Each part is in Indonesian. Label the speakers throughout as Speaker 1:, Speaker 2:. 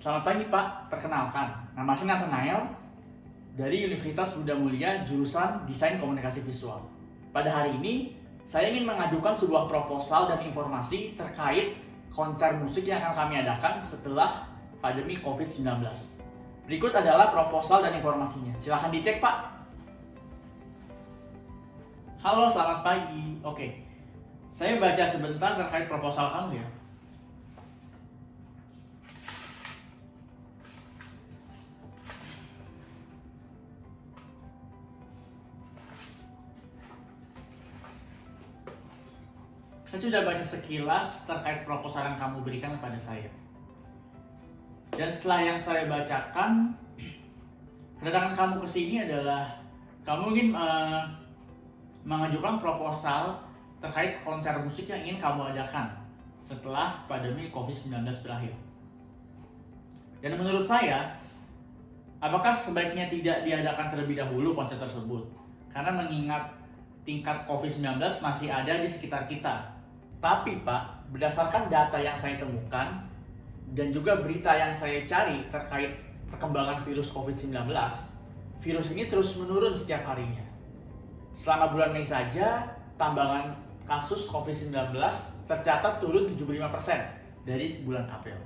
Speaker 1: Selamat pagi Pak, perkenalkan, nama saya Nathanael dari Universitas Bunda Mulia jurusan Desain Komunikasi Visual. Pada hari ini, saya ingin mengajukan sebuah proposal dan informasi terkait konser musik yang akan kami adakan setelah pandemi COVID-19. Berikut adalah proposal dan informasinya, silahkan dicek Pak. Halo, selamat pagi. Oke, saya baca sebentar terkait proposal kamu ya. Saya sudah baca sekilas terkait proposal yang kamu berikan kepada saya. Dan setelah yang saya bacakan, kedatangan kamu ke sini adalah kamu ingin mengajukan proposal terkait konser musik yang ingin kamu adakan setelah pandemi COVID-19 berakhir. Dan menurut saya, apakah sebaiknya tidak diadakan terlebih dahulu konser tersebut? Karena mengingat tingkat COVID-19 masih ada di sekitar kita. Tapi Pak, berdasarkan data yang saya temukan dan juga berita yang saya cari terkait perkembangan virus COVID-19, virus ini terus menurun setiap harinya. Selama bulan Mei saja, tambahan kasus COVID-19 tercatat turun 75% dari bulan April.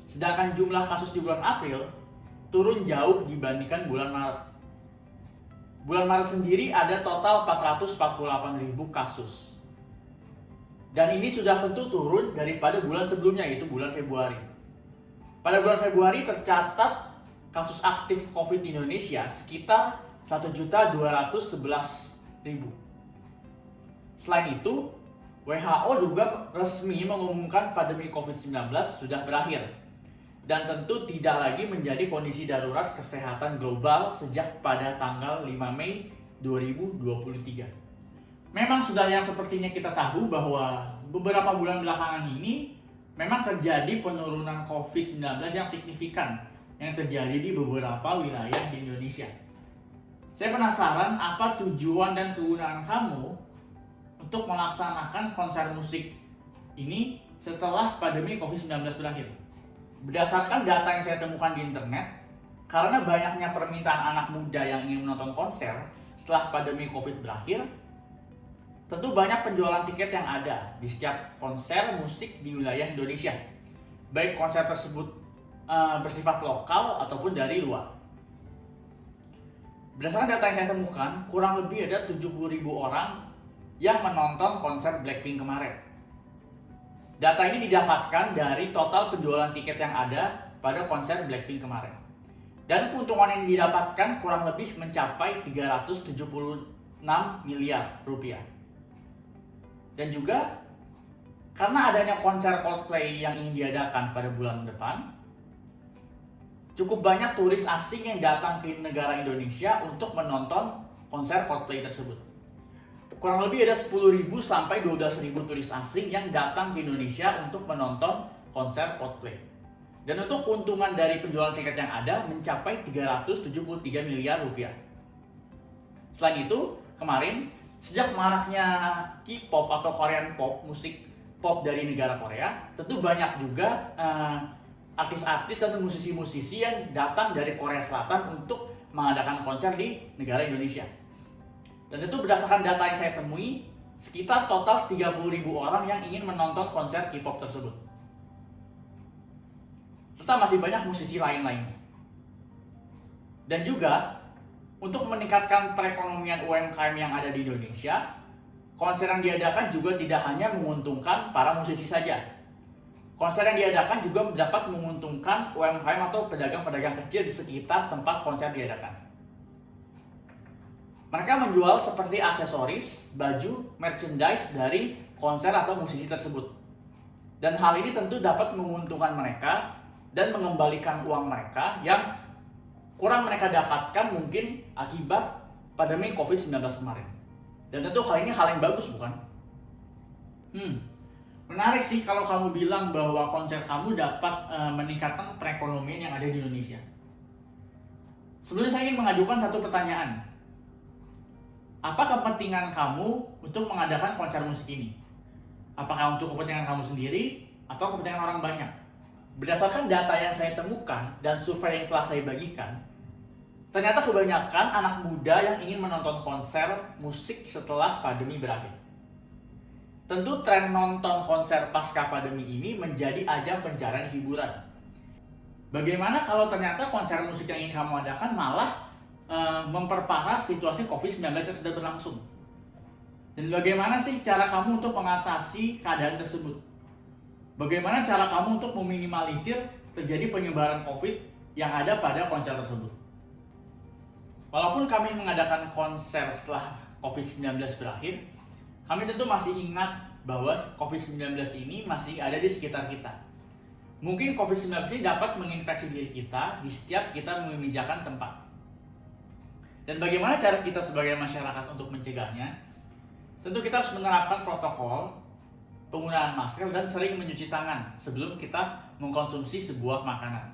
Speaker 1: Sedangkan jumlah kasus di bulan April turun jauh dibandingkan bulan Maret. Bulan Maret sendiri ada total 448.000 kasus. Dan ini sudah tentu turun daripada bulan sebelumnya, yaitu bulan Februari. Pada bulan Februari tercatat kasus aktif COVID di Indonesia sekitar 1.211.000. Selain itu, WHO juga resmi mengumumkan pandemi COVID-19 sudah berakhir. Dan tentu tidak lagi menjadi kondisi darurat kesehatan global sejak pada tanggal 5 Mei 2023. Memang sudah yang sepertinya kita tahu bahwa beberapa bulan belakangan ini memang terjadi penurunan COVID-19 yang signifikan yang terjadi di beberapa wilayah di Indonesia. Saya penasaran apa tujuan dan kegunaan kamu untuk melaksanakan konser musik ini setelah pandemi COVID-19 berakhir. Berdasarkan data yang saya temukan di internet, karena banyaknya permintaan anak muda yang ingin menonton konser setelah pandemi COVID berakhir, tentu banyak penjualan tiket yang ada di setiap konser musik di wilayah Indonesia. Baik konser tersebut bersifat lokal ataupun dari luar. Berdasarkan data yang saya temukan, kurang lebih ada 70.000 orang yang menonton konser Blackpink kemarin. Data ini didapatkan dari total penjualan tiket yang ada pada konser Blackpink kemarin. Dan keuntungan yang didapatkan kurang lebih mencapai 376 miliar rupiah. Dan juga karena adanya konser Coldplay yang ingin diadakan pada bulan depan, cukup banyak turis asing yang datang ke negara Indonesia untuk menonton konser Coldplay tersebut. Kurang lebih ada 10.000 sampai 12.000 turis asing yang datang ke Indonesia untuk menonton konser Coldplay. Dan untuk keuntungan dari penjualan tiket yang ada mencapai 373 miliar rupiah. Selain itu, kemarin sejak maraknya K-pop atau Korean pop, musik pop dari negara Korea, tentu banyak juga artis-artis dan musisi-musisi yang datang dari Korea Selatan untuk mengadakan konser di negara Indonesia. Dan itu berdasarkan data yang saya temui, sekitar total 30.000 orang yang ingin menonton konser K-pop tersebut. Serta masih banyak musisi lain-lainnya. Dan juga untuk meningkatkan perekonomian UMKM yang ada di Indonesia, konser yang diadakan juga tidak hanya menguntungkan para musisi saja. Konser yang diadakan juga dapat menguntungkan UMKM atau pedagang-pedagang kecil di sekitar tempat konser diadakan. Mereka menjual seperti aksesoris, baju, merchandise dari konser atau musisi tersebut. Dan hal ini tentu dapat menguntungkan mereka dan mengembalikan uang mereka yang kurang mereka dapatkan mungkin akibat pandemi COVID-19 kemarin. Dan tentu hal ini hal yang bagus, bukan? Menarik sih kalau kamu bilang bahwa konser kamu dapat meningkatkan perekonomian yang ada di Indonesia. Sebelumnya saya ingin mengajukan satu pertanyaan. Apa kepentingan kamu untuk mengadakan konser musik ini? Apakah untuk kepentingan kamu sendiri atau kepentingan orang banyak? Berdasarkan data yang saya temukan dan survei yang telah saya bagikan, ternyata kebanyakan anak muda yang ingin menonton konser musik setelah pandemi berakhir. Tentu tren nonton konser pasca pandemi ini menjadi ajang pencarian hiburan. Bagaimana kalau ternyata konser musik yang ingin kamu adakan malah memperparah situasi COVID-19 yang sedang berlangsung? Dan bagaimana sih cara kamu untuk mengatasi keadaan tersebut? Bagaimana cara kamu untuk meminimalisir terjadi penyebaran COVID yang ada pada konser tersebut? Walaupun kami mengadakan konser setelah COVID-19 berakhir, kami tentu masih ingat bahwa COVID-19 ini masih ada di sekitar kita. Mungkin COVID-19 ini dapat menginfeksi diri kita di setiap kita memijakan tempat. Dan bagaimana cara kita sebagai masyarakat untuk mencegahnya? Tentu kita harus menerapkan protokol penggunaan masker dan sering mencuci tangan sebelum kita mengkonsumsi sebuah makanan.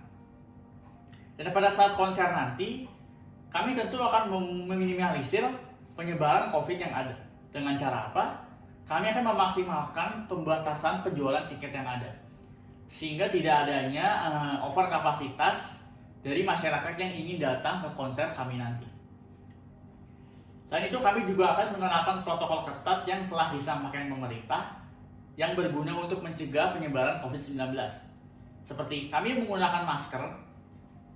Speaker 1: Dan pada saat konser nanti, kami tentu akan meminimalisir penyebaran COVID yang ada. Dengan cara apa? Kami akan memaksimalkan pembatasan penjualan tiket yang ada, sehingga tidak adanya overkapasitas dari masyarakat yang ingin datang ke konser kami nanti. Selain itu, kami juga akan menerapkan protokol ketat yang telah disampaikan pemerintah yang berguna untuk mencegah penyebaran COVID-19. Seperti kami menggunakan masker,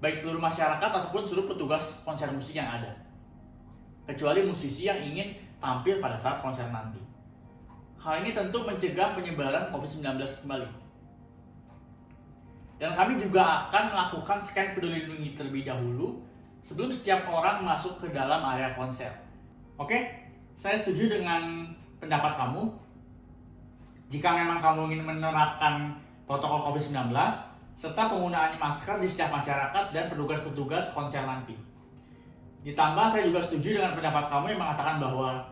Speaker 1: baik seluruh masyarakat ataupun seluruh petugas konser musik yang ada, kecuali musisi yang ingin tampil pada saat konser nanti. Hal ini tentu mencegah penyebaran COVID-19 kembali. Dan kami juga akan melakukan scan peduli lindungi terlebih dahulu sebelum setiap orang masuk ke dalam area konser. Oke, saya setuju dengan pendapat kamu. Jika memang kamu ingin menerapkan protokol COVID-19 serta penggunaan masker di setiap masyarakat dan petugas-petugas konser nanti. Ditambah saya juga setuju dengan pendapat kamu yang mengatakan bahwa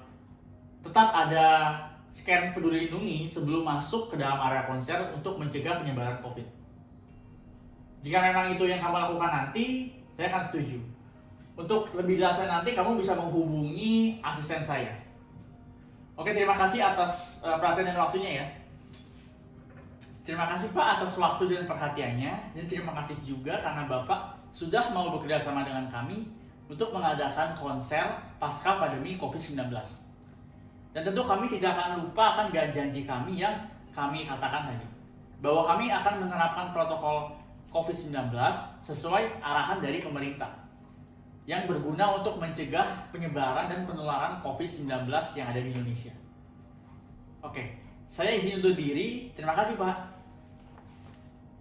Speaker 1: tetap ada scan peduli lindungi sebelum masuk ke dalam area konser untuk mencegah penyebaran COVID. Jika memang itu yang kamu lakukan nanti, saya akan setuju. Untuk lebih jelasnya nanti kamu bisa menghubungi asisten saya. Oke, terima kasih atas perhatian dan waktunya ya. Terima kasih Pak atas waktu dan perhatiannya, dan terima kasih juga karena Bapak sudah mau bekerja sama dengan kami untuk mengadakan konser pasca pandemi COVID-19. Dan tentu kami tidak akan lupa akan janji kami yang kami katakan tadi, bahwa kami akan menerapkan protokol COVID-19 sesuai arahan dari pemerintah yang berguna untuk mencegah penyebaran dan penularan COVID-19 yang ada di Indonesia. Oke, saya izin undur diri. Terima kasih Pak.